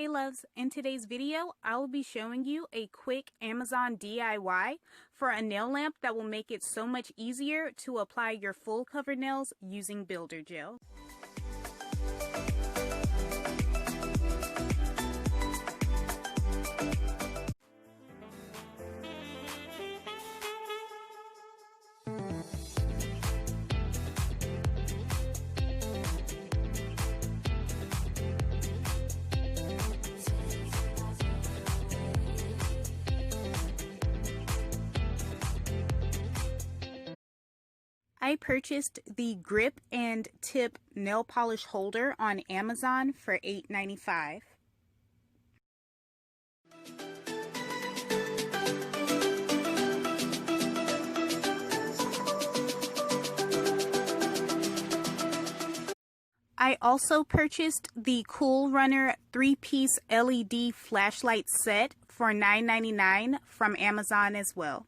Hey loves, in today's video, I will be showing you a quick Amazon DIY for a nail lamp that will make it so much easier to apply your full cover nails using builder gel. I purchased the grip and tip nail polish holder on Amazon for $8.95. I also purchased the Cool Runner 3-piece LED flashlight set for $9.99 from Amazon as well.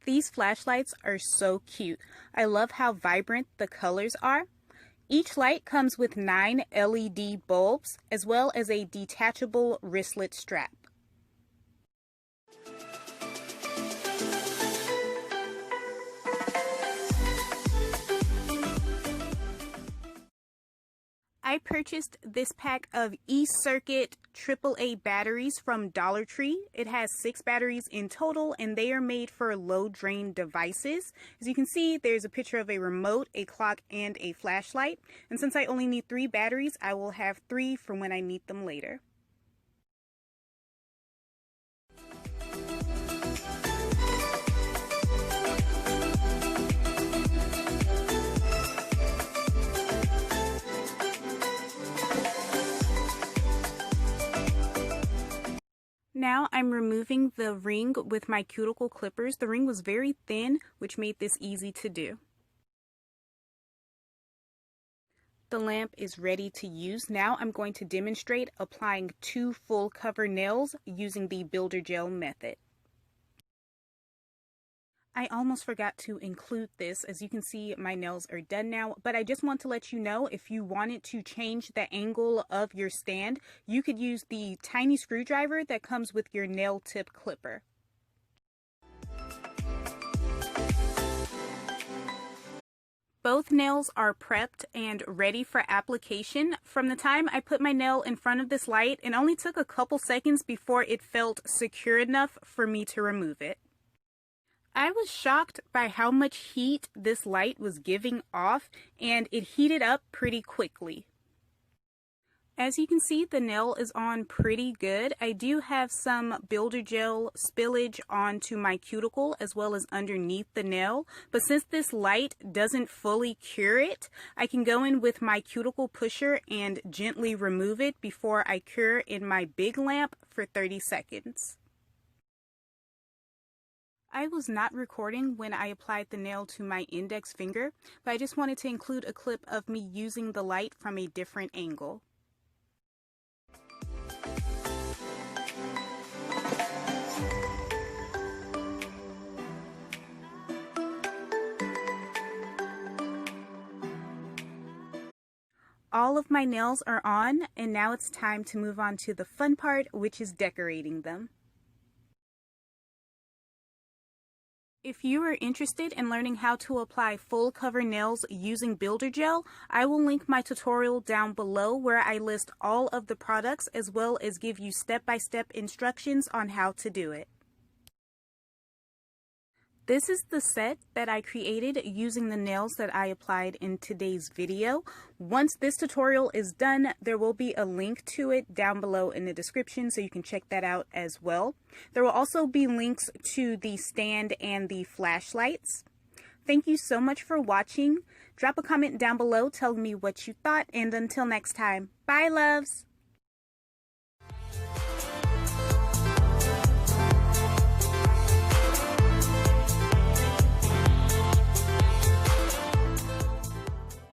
These flashlights are so cute. I love how vibrant the colors are. Each light comes with 9 LED bulbs as well as a detachable wristlet strap. I purchased this pack of E-Circuit AAA batteries from Dollar Tree. It has 6 batteries in total and they are made for low drain devices. As you can see, there's a picture of a remote, a clock, and a flashlight. And since I only need 3 batteries, I will have 3 for when I need them later. Now I'm removing the ring with my cuticle clippers. The ring was very thin, which made this easy to do. The lamp is ready to use. Now I'm going to demonstrate applying 2 full cover nails using the builder gel method. I almost forgot to include this. As you can see, my nails are done now, but I just want to let you know if you wanted to change the angle of your stand, you could use the tiny screwdriver that comes with your nail tip clipper. Both nails are prepped and ready for application. From the time I put my nail in front of this light, it only took a couple seconds before it felt secure enough for me to remove it. I was shocked by how much heat this light was giving off, and it heated up pretty quickly. As you can see, the nail is on pretty good. I do have some builder gel spillage onto my cuticle as well as underneath the nail, but since this light doesn't fully cure it, I can go in with my cuticle pusher and gently remove it before I cure in my big lamp for 30 seconds. I was not recording when I applied the nail to my index finger, but I just wanted to include a clip of me using the light from a different angle. All of my nails are on, and now it's time to move on to the fun part, which is decorating them. If you are interested in learning how to apply full cover nails using builder gel, I will link my tutorial down below where I list all of the products as well as give you step-by-step instructions on how to do it. This is the set that I created using the nails that I applied in today's video. Once this tutorial is done, there will be a link to it down below in the description so you can check that out as well. There will also be links to the stand and the flashlights. Thank you so much for watching. Drop a comment down below telling me what you thought, and until next time, bye loves!